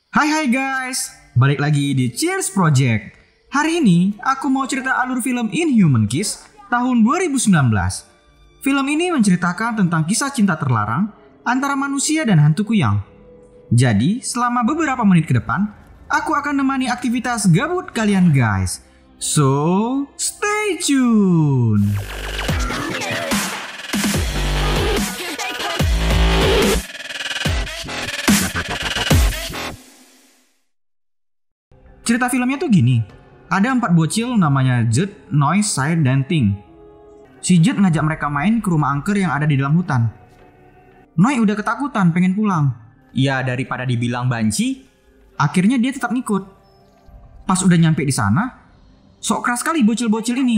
Hai guys, balik lagi di Cheers Project. Hari ini aku mau cerita alur film Inhuman Kiss tahun 2019. Film ini menceritakan tentang kisah cinta terlarang antara manusia dan hantu kuyang. Jadi selama beberapa menit ke depan, aku akan menemani aktivitas gabut kalian guys. So, stay tune. Cerita filmnya tuh gini, ada 4 bocil namanya Judd, Noi, Sai, dan Ting. Si Judd ngajak mereka main ke rumah angker yang ada di dalam hutan. Noi udah ketakutan pengen pulang. Ya daripada dibilang banci, akhirnya dia tetap ngikut. Pas udah nyampe di sana, sok keras sekali bocil-bocil ini.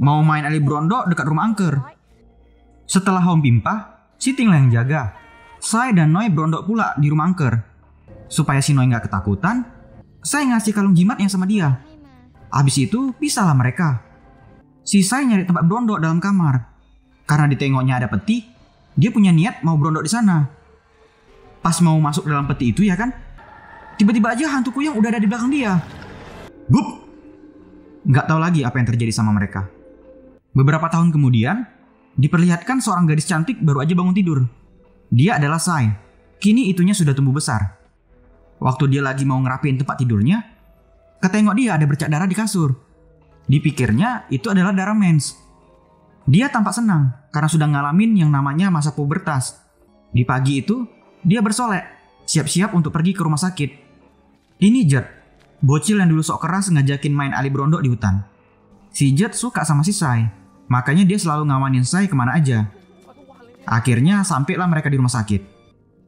Mau main Ali Brondo dekat rumah angker. Setelah Hom pimpah, si Ting lah yang jaga. Sai dan Noi berondok pula di rumah angker. Supaya si Noi gak ketakutan, saya ngasih kalung jimat yang sama dia. Abis itu, pisahlah mereka. Si Sai nyari tempat berondok dalam kamar. Karena ditengoknya ada peti, dia punya niat mau berondok di sana. Pas mau masuk dalam peti itu ya kan, tiba-tiba aja hantu kuyang udah ada di belakang dia. Bup! Nggak tahu lagi apa yang terjadi sama mereka. Beberapa tahun kemudian, diperlihatkan seorang gadis cantik baru aja bangun tidur. Dia adalah Sai. Kini itunya sudah tumbuh besar. Waktu dia lagi mau ngerapiin tempat tidurnya, ketengok dia ada bercak darah di kasur. Dipikirnya itu adalah darah mens. Dia tampak senang karena sudah ngalamin yang namanya masa pubertas. Di pagi itu, dia bersolek, siap-siap untuk pergi ke rumah sakit. Ini Judd, bocil yang dulu sok keras ngajakin main Ali Brondo di hutan. Si Judd suka sama si Sai, makanya dia selalu ngamanin Sai kemana aja. Akhirnya sampailah mereka di rumah sakit.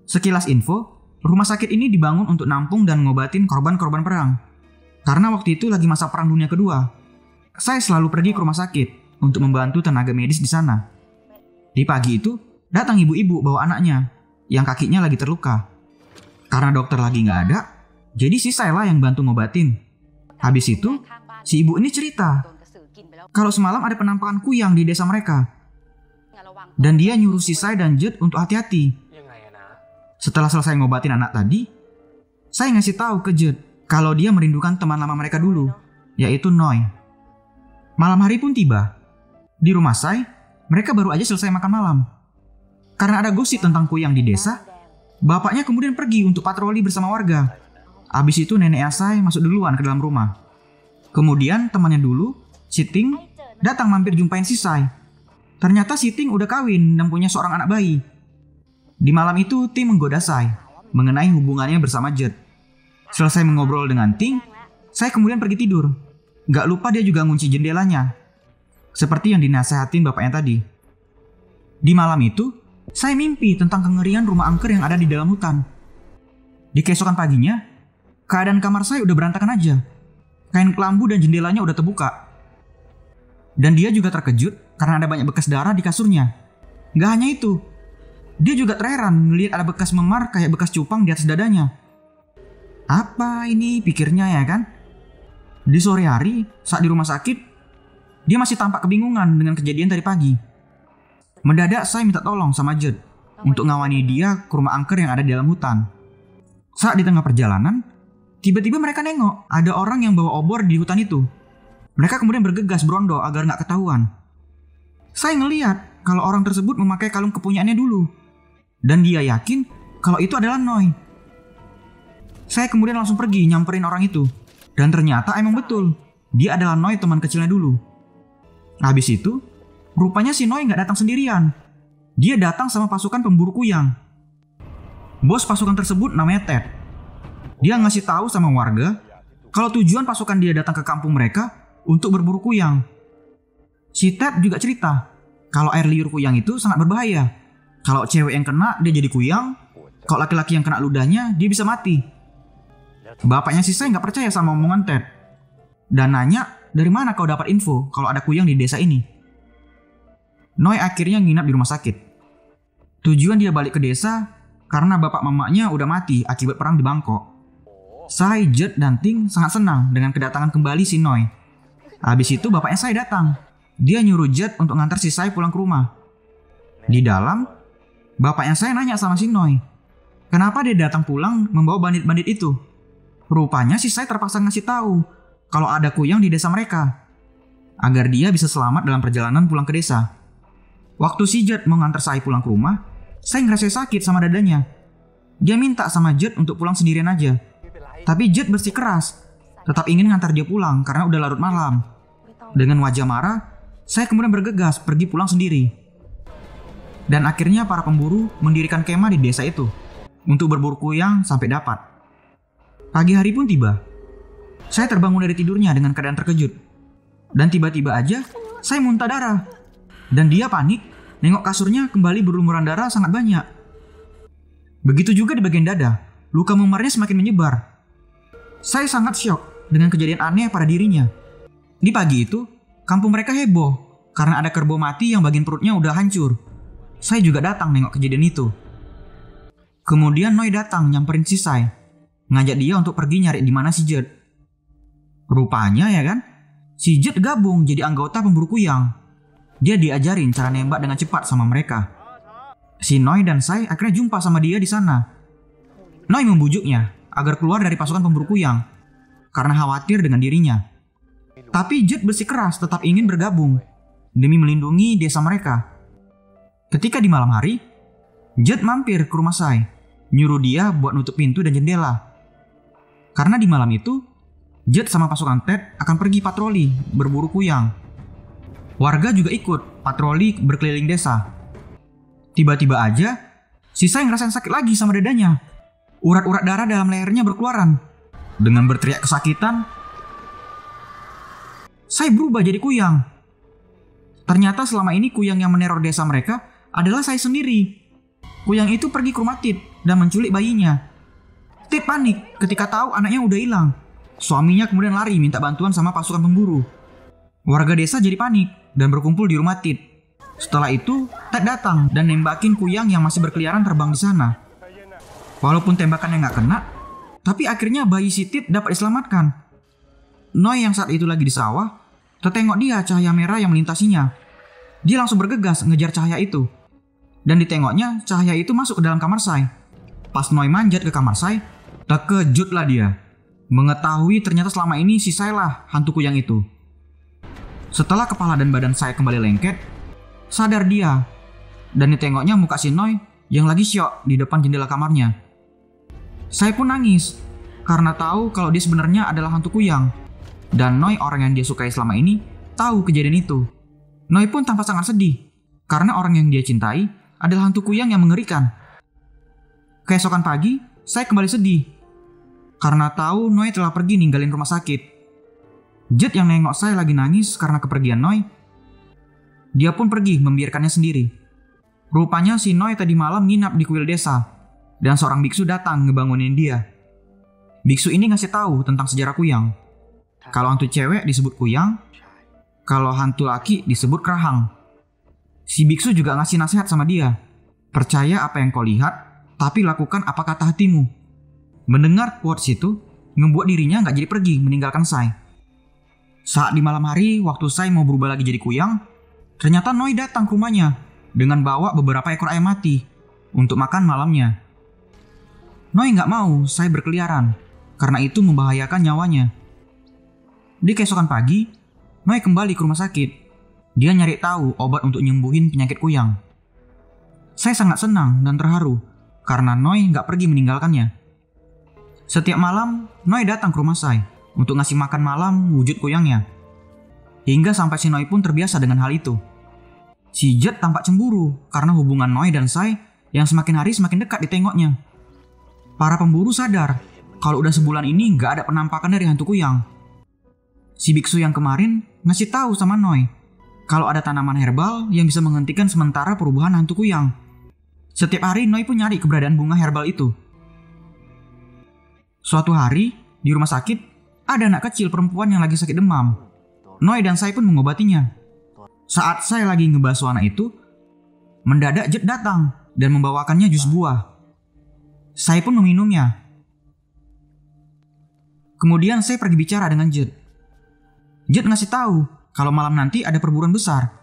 Sekilas info, rumah sakit ini dibangun untuk nampung dan ngobatin korban-korban perang. Karena waktu itu lagi masa Perang Dunia Kedua. Saya selalu pergi ke rumah sakit untuk membantu tenaga medis di sana. Di pagi itu, datang ibu-ibu bawa anaknya yang kakinya lagi terluka. Karena dokter lagi nggak ada, jadi si saya lah yang bantu ngobatin. Habis itu, si ibu ini cerita kalau semalam ada penampakan kuyang di desa mereka. Dan dia nyuruh si Sai dan Judd untuk hati-hati. Setelah selesai ngobatin anak tadi, saya ngasih tahu ke Judd kalau dia merindukan teman lama mereka dulu, yaitu Noi. Malam hari pun tiba. Di rumah Sai, mereka baru aja selesai makan malam. Karena ada gosip tentang kuyang di desa, bapaknya kemudian pergi untuk patroli bersama warga. Abis itu nenek Sai masuk duluan ke dalam rumah. Kemudian temannya dulu, si Ting, datang mampir jumpain si Sai. Ternyata si Ting udah kawin dan punya seorang anak bayi. Di malam itu, Ting menggoda Sai mengenai hubungannya bersama Judd. Selesai mengobrol dengan Ting, Sai kemudian pergi tidur. Gak lupa dia juga ngunci jendelanya, seperti yang dinasehatin bapaknya tadi. Di malam itu, Sai mimpi tentang kengerian rumah angker yang ada di dalam hutan. Di keesokan paginya, keadaan kamar Sai udah berantakan aja. Kain kelambu dan jendelanya udah terbuka. Dan dia juga terkejut karena ada banyak bekas darah di kasurnya. Gak hanya itu, dia juga terheran ngelihat ada bekas memar kayak bekas cupang di atas dadanya. Apa ini pikirnya ya kan? Di sore hari, saat di rumah sakit, dia masih tampak kebingungan dengan kejadian tadi pagi. Mendadak saya minta tolong sama Judd untuk ngawani dia ke rumah angker yang ada di dalam hutan. Saat di tengah perjalanan, tiba-tiba mereka nengok ada orang yang bawa obor di hutan itu. Mereka kemudian bergegas berondo agar gak ketahuan. Saya ngeliat kalau orang tersebut memakai kalung kepunyaannya dulu. Dan dia yakin kalau itu adalah Noi. Saya kemudian langsung pergi nyamperin orang itu. Dan ternyata emang betul, dia adalah Noi teman kecilnya dulu. Habis itu, rupanya si Noi gak datang sendirian. Dia datang sama pasukan pemburu kuyang. Bos pasukan tersebut namanya Ted. Dia ngasih tahu sama warga kalau tujuan pasukan dia datang ke kampung mereka untuk berburu kuyang. Si Ted juga cerita kalau air liur kuyang itu sangat berbahaya. Kalau cewek yang kena, dia jadi kuyang. Kalau laki-laki yang kena ludahnya, dia bisa mati. Bapaknya si Sai nggak percaya sama omongan Ted. Dan nanya, dari mana kau dapat info kalau ada kuyang di desa ini? Noi akhirnya nginap di rumah sakit. Tujuan dia balik ke desa karena bapak mamanya udah mati akibat perang di Bangkok. Sai, Judd, dan Ting sangat senang dengan kedatangan kembali si Noi. Habis itu bapaknya Sai datang. Dia nyuruh Judd untuk ngantar si Sai pulang ke rumah. Di dalam, bapaknya saya nanya sama si Noi, kenapa dia datang pulang membawa bandit-bandit itu. Rupanya si Sai terpaksa ngasih tahu kalau ada kuyang di desa mereka, agar dia bisa selamat dalam perjalanan pulang ke desa. Waktu si Jud mau nganter Sai pulang ke rumah, Sai ngerasa sakit sama dadanya. Dia minta sama Jud untuk pulang sendirian aja. Tapi Jud bersikeras, tetap ingin ngantar dia pulang karena udah larut malam. Dengan wajah marah, Sai kemudian bergegas pergi pulang sendiri. Dan akhirnya para pemburu mendirikan kemah di desa itu untuk berburu kuyang sampai dapat. Pagi hari pun tiba. Saya terbangun dari tidurnya dengan keadaan terkejut. Dan tiba-tiba aja, saya muntah darah. Dan dia panik, nengok kasurnya kembali berlumuran darah sangat banyak. Begitu juga di bagian dada, luka memarnya semakin menyebar. Saya sangat syok dengan kejadian aneh pada dirinya. Di pagi itu, kampung mereka heboh karena ada kerbau mati yang bagian perutnya udah hancur. Saya juga datang nengok kejadian itu. Kemudian Noi datang nyamperin si Sai, ngajak dia untuk pergi nyari di mana si Jud. Rupanya ya kan, si Jud gabung jadi anggota pemburu kuyang. Dia diajarin cara nembak dengan cepat sama mereka. Si Noi dan Sai akhirnya jumpa sama dia di sana. Noi membujuknya agar keluar dari pasukan pemburu kuyang karena khawatir dengan dirinya. Tapi Jud bersikeras tetap ingin bergabung demi melindungi desa mereka. Ketika di malam hari, Jud mampir ke rumah Sai, nyuruh dia buat nutup pintu dan jendela. Karena di malam itu, Jud sama pasukan Ted akan pergi patroli berburu kuyang. Warga juga ikut patroli berkeliling desa. Tiba-tiba aja, si Sai ngerasain sakit lagi sama dadanya. Urat-urat darah dalam lehernya berkeluaran. Dengan berteriak kesakitan, Sai berubah jadi kuyang. Ternyata selama ini kuyang yang meneror desa mereka adalah Sai sendiri. Kuyang itu pergi ke rumah Tit dan menculik bayinya. Tit panik ketika tahu anaknya udah hilang. Suaminya kemudian lari minta bantuan sama pasukan pemburu. Warga desa jadi panik dan berkumpul di rumah Tit. Setelah itu, Ted datang dan nembakin kuyang yang masih berkeliaran terbang di sana. Walaupun tembakannya nggak kena, tapi akhirnya bayi si Tit dapat diselamatkan. Noi yang saat itu lagi di sawah, tertengok dia cahaya merah yang melintasinya. Dia langsung bergegas ngejar cahaya itu. Dan ditengoknya cahaya itu masuk ke dalam kamar Sai. Pas Noi manjat ke kamar Sai, terkejutlah dia mengetahui ternyata selama ini si Sai lah hantu kuyang itu. Setelah kepala dan badan Sai kembali lengket, sadar dia. Dan ditengoknya muka si Noi yang lagi syok di depan jendela kamarnya. Sai pun nangis karena tahu kalau dia sebenarnya adalah hantu kuyang. Dan Noi, orang yang dia sukai selama ini, tahu kejadian itu. Noi pun tampak sangat sedih karena orang yang dia cintai adalah hantu kuyang yang mengerikan. Keesokan pagi, Sai kembali sedih karena tahu Noi telah pergi ninggalin rumah sakit. Jud yang nengok Sai lagi nangis karena kepergian Noi, dia pun pergi membiarkannya sendiri. Rupanya si Noi tadi malam nginap di kuil desa dan seorang biksu datang ngebangunin dia. Biksu ini ngasih tahu tentang sejarah kuyang. Kalau hantu cewek disebut kuyang, kalau hantu laki disebut kerahang. Si biksu juga ngasih nasihat sama dia. Percaya apa yang kau lihat, tapi lakukan apa kata hatimu. Mendengar quotes itu, ngebuat dirinya nggak jadi pergi meninggalkan Sai. Saat di malam hari, waktu Sai mau berubah lagi jadi kuyang, ternyata Noi datang ke rumahnya dengan bawa beberapa ekor ayam mati untuk makan malamnya. Noi nggak mau Sai berkeliaran, karena itu membahayakan nyawanya. Di keesokan pagi, Noi kembali ke rumah sakit. Dia nyari tahu obat untuk nyembuhin penyakit kuyang. Saya sangat senang dan terharu karena Noi nggak pergi meninggalkannya. Setiap malam, Noi datang ke rumah Sai untuk ngasih makan malam wujud kuyangnya. Hingga sampai si Noi pun terbiasa dengan hal itu. Si Jud tampak cemburu karena hubungan Noi dan Sai yang semakin hari semakin dekat ditengoknya. Para pemburu sadar kalau udah sebulan ini nggak ada penampakan dari hantu kuyang. Si biksu yang kemarin ngasih tahu sama Noi kalau ada tanaman herbal yang bisa menghentikan sementara perubahan hantu kuyang. Setiap hari Noi pun nyari keberadaan bunga herbal itu. Suatu hari di rumah sakit ada anak kecil perempuan yang lagi sakit demam. Noi dan Sai pun mengobatinya. Saat Sai lagi ngebasuh anak itu, mendadak Jud datang dan membawakannya jus buah. Sai pun meminumnya. Kemudian Sai pergi bicara dengan Jud. Jud ngasih tahu kalau malam nanti ada perburuan besar.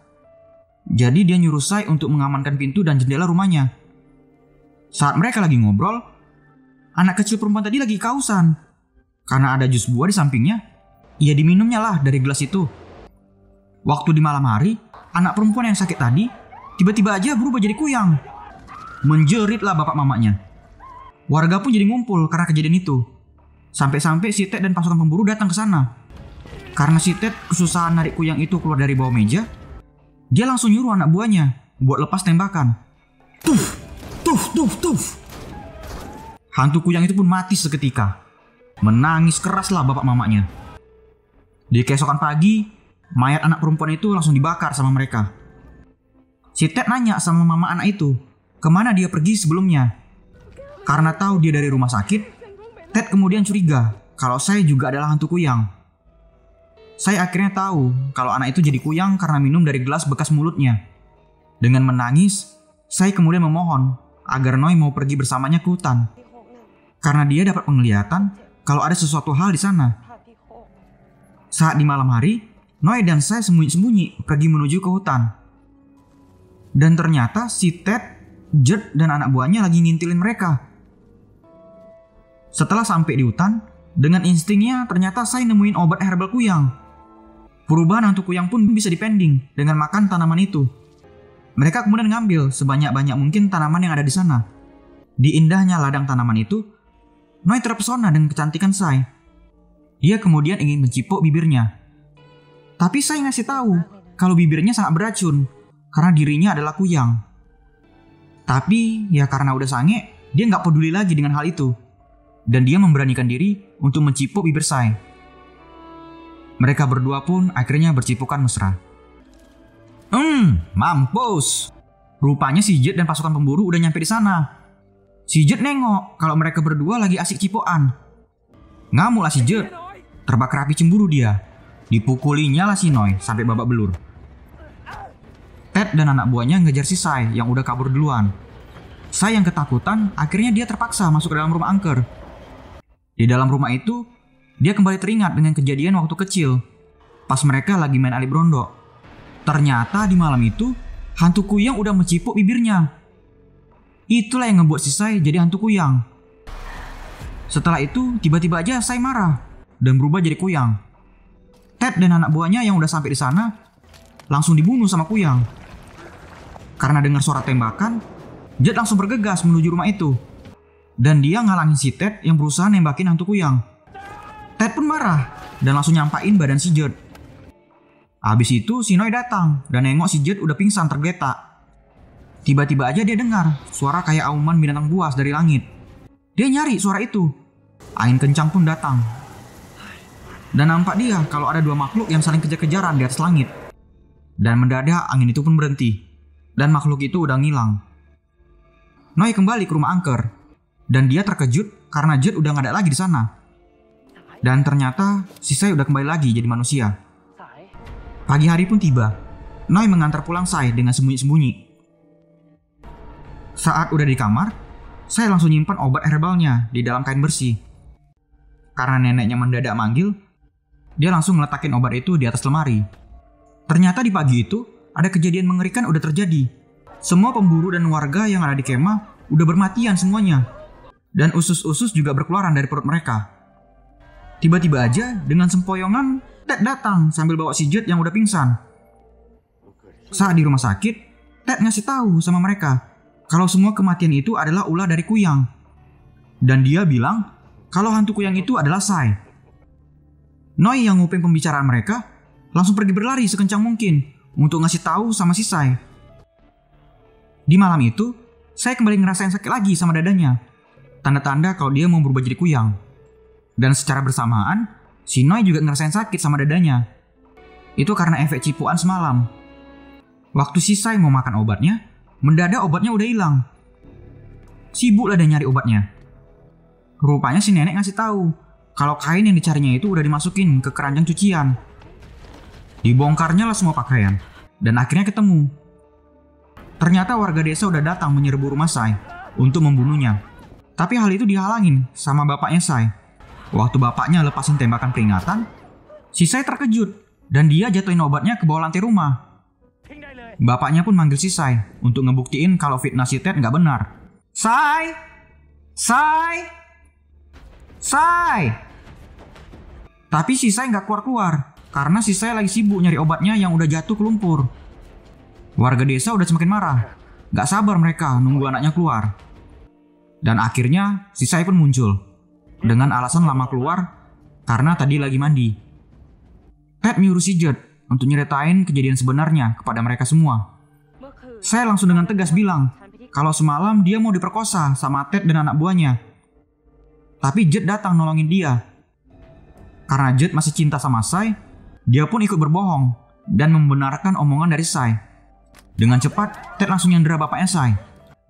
Jadi dia nyuruh Sai untuk mengamankan pintu dan jendela rumahnya. Saat mereka lagi ngobrol, anak kecil perempuan tadi lagi kehausan. Karena ada jus buah di sampingnya, ia diminumnya lah dari gelas itu. Waktu di malam hari, anak perempuan yang sakit tadi tiba-tiba aja berubah jadi kuyang. Menjeritlah bapak mamanya. Warga pun jadi ngumpul karena kejadian itu. Sampai-sampai si Ted dan pasukan pemburu datang ke sana. Karena si Ted kesusahan narik kuyang itu keluar dari bawah meja, dia langsung nyuruh anak buahnya buat lepas tembakan. Tuf, tuf, tuf, tuf. Hantu kuyang itu pun mati seketika. Menangis keraslah bapak mamanya. Di keesokan pagi, mayat anak perempuan itu langsung dibakar sama mereka. Si Ted nanya sama mama anak itu, kemana dia pergi sebelumnya. Karena tahu dia dari rumah sakit, Ted kemudian curiga kalau saya juga adalah hantu kuyang. Saya akhirnya tahu kalau anak itu jadi kuyang karena minum dari gelas bekas mulutnya. Dengan menangis, saya kemudian memohon agar Noi mau pergi bersamanya ke hutan. Karena dia dapat penglihatan kalau ada sesuatu hal di sana. Saat di malam hari, Noi dan saya sembunyi-sembunyi pergi menuju ke hutan. Dan ternyata si Ted, Judd, dan anak buahnya lagi ngintilin mereka. Setelah sampai di hutan, dengan instingnya ternyata saya nemuin obat herbal kuyang. Perubahan hantu kuyang pun bisa dipending dengan makan tanaman itu. Mereka kemudian ngambil sebanyak-banyak mungkin tanaman yang ada di sana. Di indahnya ladang tanaman itu, Noi terpesona dengan kecantikan Sai. Dia kemudian ingin mencipok bibirnya. Tapi Sai ngasih tahu kalau bibirnya sangat beracun karena dirinya adalah kuyang. Tapi ya karena udah sange, dia nggak peduli lagi dengan hal itu. Dan dia memberanikan diri untuk mencipok bibir Sai. Mereka berdua pun akhirnya bercipukan mesra. Mampus. Rupanya si Judd dan pasukan pemburu udah nyampe di sana. Si Judd nengok kalau mereka berdua lagi asik cipokan. Ngamuklah si Judd. Terbakar api cemburu dia. Dipukulinya lah si Noi sampai babak belur. Ted dan anak buahnya ngejar si Sai yang udah kabur duluan. Sai yang ketakutan, akhirnya dia terpaksa masuk ke dalam rumah angker. Di dalam rumah itu, dia kembali teringat dengan kejadian waktu kecil. Pas mereka lagi main Ali Brondo. Ternyata di malam itu, hantu kuyang udah mencipok bibirnya. Itulah yang ngebuat si Sai jadi hantu kuyang. Setelah itu, tiba-tiba aja Sai marah dan berubah jadi kuyang. Ted dan anak buahnya yang udah sampai di sana langsung dibunuh sama kuyang. Karena dengar suara tembakan, Judd langsung bergegas menuju rumah itu. Dan dia ngalangin si Ted yang berusaha nembakin hantu kuyang. Ted pun marah dan langsung nyampain badan si Judd. Habis itu si Noi datang dan nengok si Judd udah pingsan tergeletak. Tiba-tiba aja dia dengar suara kayak auman binatang buas dari langit. Dia nyari suara itu. Angin kencang pun datang. Dan nampak dia kalau ada dua makhluk yang saling kejar-kejaran di atas langit. Dan mendadak angin itu pun berhenti. Dan makhluk itu udah ngilang. Noi kembali ke rumah angker. Dan dia terkejut karena Judd udah gak ada lagi di sana. Dan ternyata si Sai udah kembali lagi jadi manusia. Pagi hari pun tiba. Noi mengantar pulang Sai dengan sembunyi-sembunyi. Saat udah di kamar, saya langsung nyimpan obat herbalnya di dalam kain bersih. Karena neneknya mendadak manggil, dia langsung ngeletakin obat itu di atas lemari. Ternyata di pagi itu, ada kejadian mengerikan udah terjadi. Semua pemburu dan warga yang ada di kemah udah bermatian semuanya. Dan usus-usus juga berkeluaran dari perut mereka. Tiba-tiba aja, dengan sempoyongan, Ted datang sambil bawa si Judd yang udah pingsan. Saat di rumah sakit, Ted ngasih tahu sama mereka kalau semua kematian itu adalah ulah dari kuyang. Dan dia bilang kalau hantu kuyang itu adalah Sai. Noi yang nguping pembicaraan mereka langsung pergi berlari sekencang mungkin untuk ngasih tahu sama si Sai. Di malam itu, saya kembali ngerasain sakit lagi sama dadanya. Tanda-tanda kalau dia mau berubah jadi kuyang. Dan secara bersamaan, si Noi juga ngerasain sakit sama dadanya. Itu karena efek cipuan semalam. Waktu si Sai mau makan obatnya, mendadak obatnya udah hilang. Sibuklah dia nyari obatnya. Rupanya si nenek ngasih tahu kalau kain yang dicarinya itu udah dimasukin ke keranjang cucian. Dibongkarnya lah semua pakaian, dan akhirnya ketemu. Ternyata warga desa udah datang menyerbu rumah Sai untuk membunuhnya. Tapi hal itu dihalangin sama bapaknya Sai. Waktu bapaknya lepasin tembakan peringatan, si Sai terkejut dan dia jatuhin obatnya ke bawah lantai rumah. Bapaknya pun manggil si Sai untuk ngebuktiin kalau fitnah si Ted nggak benar. Sai! Sai! Sai! Tapi si Sai nggak keluar-keluar karena si Sai lagi sibuk nyari obatnya yang udah jatuh ke lumpur. Warga desa udah semakin marah. Gak sabar mereka nunggu anaknya keluar. Dan akhirnya si Sai pun muncul dengan alasan lama keluar karena tadi lagi mandi. Ted nyuruh si Judd untuk nyeritain kejadian sebenarnya kepada mereka semua. Sai langsung dengan tegas bilang kalau semalam dia mau diperkosa sama Ted dan anak buahnya. Tapi Judd datang nolongin dia. Karena Judd masih cinta sama Sai, dia pun ikut berbohong dan membenarkan omongan dari Sai. Dengan cepat, Ted langsung nyandera bapaknya Sai.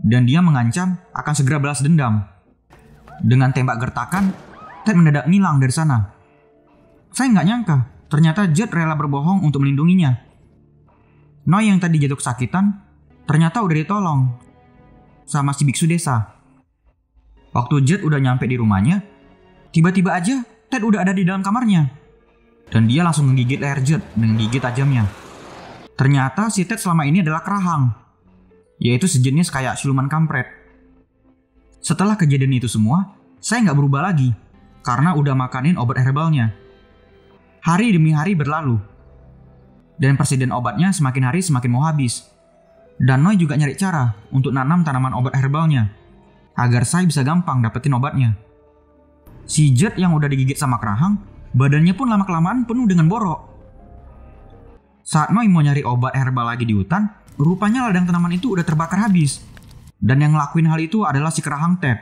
Dan dia mengancam akan segera balas dendam. Dengan tembak gertakan, Ted mendadak ngilang dari sana. Sai nggak nyangka, ternyata Judd rela berbohong untuk melindunginya. Noi yang tadi jatuh kesakitan, ternyata udah ditolong sama si biksu desa. Waktu Judd udah nyampe di rumahnya, tiba-tiba aja Ted udah ada di dalam kamarnya. Dan dia langsung menggigit leher Judd dengan gigi tajamnya. Ternyata si Ted selama ini adalah kerahang, yaitu sejenis kayak siluman kampret. Setelah kejadian itu semua, saya nggak berubah lagi karena udah makanin obat herbalnya. Hari demi hari berlalu, dan persediaan obatnya semakin hari semakin mau habis. Dan Noi juga nyari cara untuk nanam tanaman obat herbalnya, agar saya bisa gampang dapetin obatnya. Si Judd yang udah digigit sama kerahang, badannya pun lama-kelamaan penuh dengan borok. Saat Noi mau nyari obat herbal lagi di hutan, rupanya ladang tanaman itu udah terbakar habis. Dan yang ngelakuin hal itu adalah si kerahang Ted.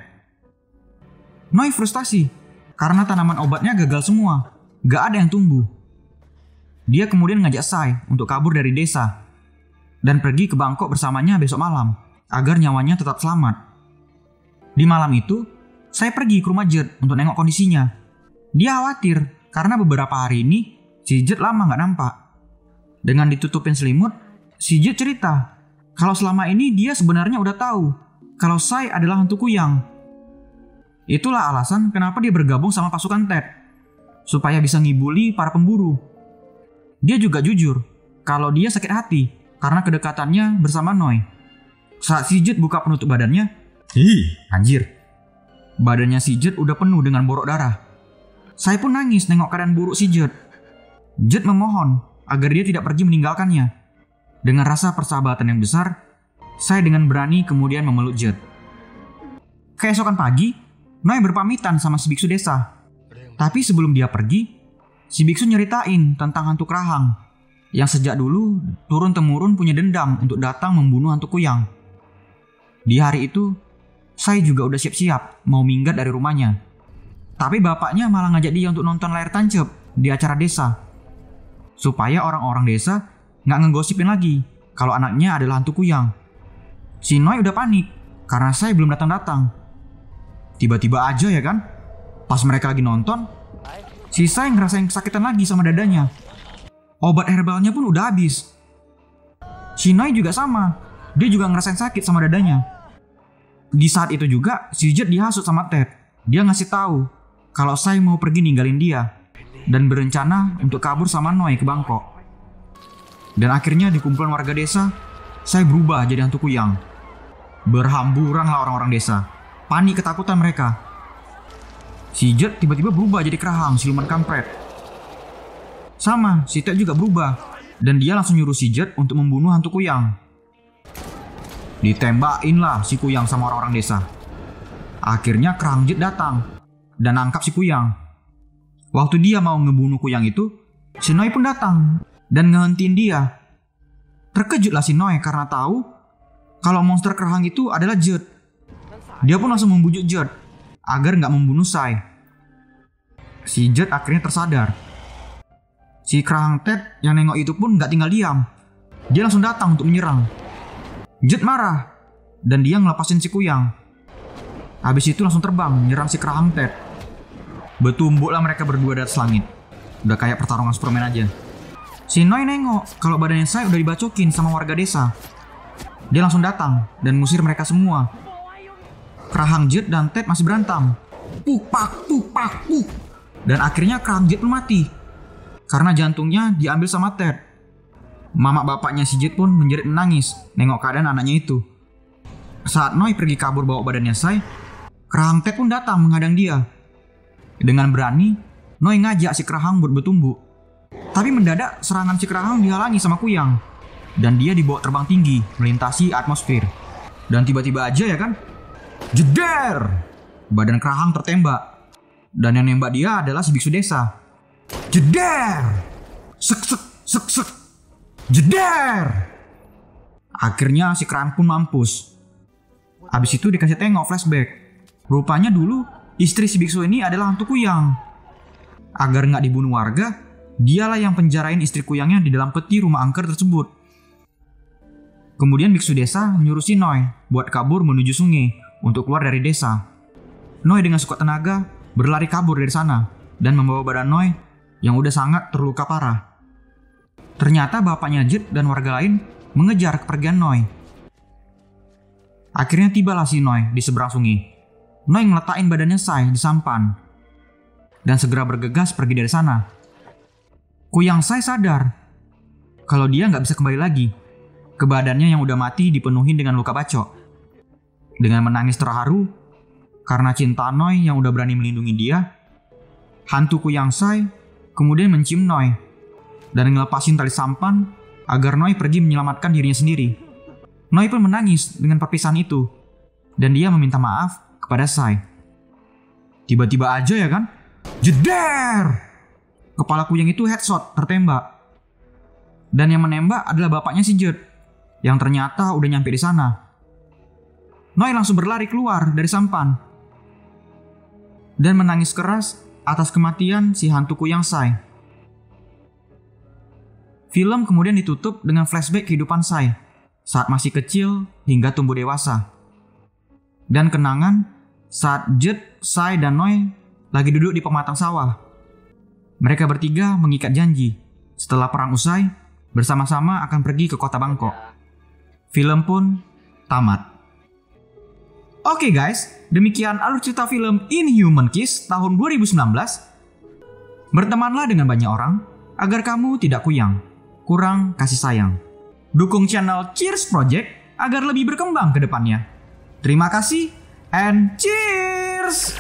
Noi frustasi karena tanaman obatnya gagal semua, gak ada yang tumbuh. Dia kemudian ngajak Sai untuk kabur dari desa dan pergi ke Bangkok bersamanya besok malam agar nyawanya tetap selamat. Di malam itu, Sai pergi ke rumah Judd untuk nengok kondisinya. Dia khawatir karena beberapa hari ini si Judd lama gak nampak. Dengan ditutupin selimut, si Judd cerita kalau selama ini dia sebenarnya udah tahu kalau Sai adalah hantu kuyang. Itulah alasan kenapa dia bergabung sama pasukan Ted, supaya bisa ngibuli para pemburu. Dia juga jujur kalau dia sakit hati karena kedekatannya bersama Noi. Saat si Judd buka penutup badannya, anjir, badannya si Judd udah penuh dengan borok darah. Sai pun nangis nengok keadaan buruk si Judd. Judd memohon agar dia tidak pergi meninggalkannya. Dengan rasa persahabatan yang besar, Sai dengan berani kemudian memeluk Judd. Keesokan pagi, Noi berpamitan sama si biksu desa. Tapi sebelum dia pergi, si biksu nyeritain tentang hantu kerahang yang sejak dulu turun-temurun punya dendam untuk datang membunuh hantu kuyang. Di hari itu, Sai juga udah siap-siap mau minggat dari rumahnya. Tapi bapaknya malah ngajak dia untuk nonton layar tancap di acara desa, supaya orang-orang desa nggak ngegosipin lagi kalau anaknya adalah hantu kuyang. Si Noi udah panik karena Sai belum datang-datang. Tiba-tiba aja ya kan, pas mereka lagi nonton, si Sai ngerasain kesakitan lagi sama dadanya. Obat herbalnya pun udah habis. Si Noi juga sama, dia juga ngerasain sakit sama dadanya. Di saat itu juga si Judd dihasut sama Ted. Dia ngasih tahu kalau Sai mau pergi ninggalin dia dan berencana untuk kabur sama Noi ke Bangkok. Dan akhirnya di kumpulan warga desa, Sai berubah jadi hantu kuyang. Berhamburan lah orang-orang desa, panik ketakutan mereka. Si Judd tiba-tiba berubah jadi kerahang siluman kampret. Sama, si Ted juga berubah, dan dia langsung nyuruh si Judd untuk membunuh hantu kuyang. Ditembakin lah si kuyang sama orang-orang desa. Akhirnya kerahang Judd datang dan nangkap si kuyang. Waktu dia mau ngebunuh kuyang itu, si Noi pun datang dan ngehentiin dia. Terkejutlah si Noi karena tahu kalau monster kerahang itu adalah Judd. Dia pun langsung membujuk Judd agar nggak membunuh Sai. Si Judd akhirnya tersadar. Si kerahang Ted yang nengok itu pun nggak tinggal diam. Dia langsung datang untuk menyerang. Judd marah dan dia ngelepasin si kuyang. Habis itu langsung terbang menyerang si kerahang Ted. Betumbuklah mereka berdua di atas langit. Udah kayak pertarungan Superman aja. Si Noi nengok kalau badannya Sai udah dibacokin sama warga desa. Dia langsung datang dan ngusir mereka semua. Kerahang Judd dan Ted masih berantem. Puk pak puk pak puk. Dan akhirnya kerahang Judd pun mati karena jantungnya diambil sama Ted. Mama bapaknya si Judd pun menjerit menangis nengok keadaan anaknya itu. Saat Noi pergi kabur bawa badannya Sai, kerahang Ted pun datang menghadang dia. Dengan berani, Noi ngajak si kerahang buat bertumbuh. Tapi mendadak serangan si kerahang dihalangi sama Kuyang. Dan dia dibawa terbang tinggi, melintasi atmosfer. Dan tiba-tiba aja ya kan, jeder! Badan kerahang tertembak. Dan yang nembak dia adalah si biksu desa. Jeder! Sek sek sek sek. Jeder! Akhirnya si kerahang pun mampus. Abis itu dikasih tengok flashback. Rupanya dulu istri si biksu ini adalah hantu Kuyang. Agar nggak dibunuh warga, dialah yang penjarain istri Kuyangnya di dalam peti rumah angker tersebut. Kemudian biksu desa nyuruh si Noi buat kabur menuju sungai untuk keluar dari desa. Noi dengan sekuat tenaga berlari kabur dari sana dan membawa badan Noi yang udah sangat terluka parah. Ternyata bapaknya Jet dan warga lain mengejar kepergian Noi. Akhirnya tibalah si Noi di seberang sungai. Noi ngeletakin badannya Sai di sampan dan segera bergegas pergi dari sana. Kuyang Sai sadar kalau dia nggak bisa kembali lagi ke badannya yang udah mati dipenuhi dengan luka bacok. Dengan menangis terharu karena cinta Noi yang udah berani melindungi dia, hantu Kuyang Sai kemudian mencium Noi dan ngelepasin tali sampan agar Noi pergi menyelamatkan dirinya sendiri. Noi pun menangis dengan perpisahan itu dan dia meminta maaf kepada Sai. Tiba-tiba aja ya kan, jeder! Kepala Kuyang itu headshot tertembak. Dan yang menembak adalah bapaknya si Jet yang ternyata udah nyampe di sana. Noi langsung berlari keluar dari sampan dan menangis keras atas kematian si hantu Kuyang Sai. Film kemudian ditutup dengan flashback kehidupan Sai saat masih kecil hingga tumbuh dewasa. Dan kenangan saat Jet, Sai, dan Noi lagi duduk di pematang sawah. Mereka bertiga mengikat janji setelah perang usai bersama-sama akan pergi ke kota Bangkok. Film pun tamat. Oke guys, demikian alur cerita film Inhuman Kiss tahun 2019. Bertemanlah dengan banyak orang agar kamu tidak kuyang, kurang kasih sayang. Dukung channel Cheers Project agar lebih berkembang ke depannya. Terima kasih and cheers!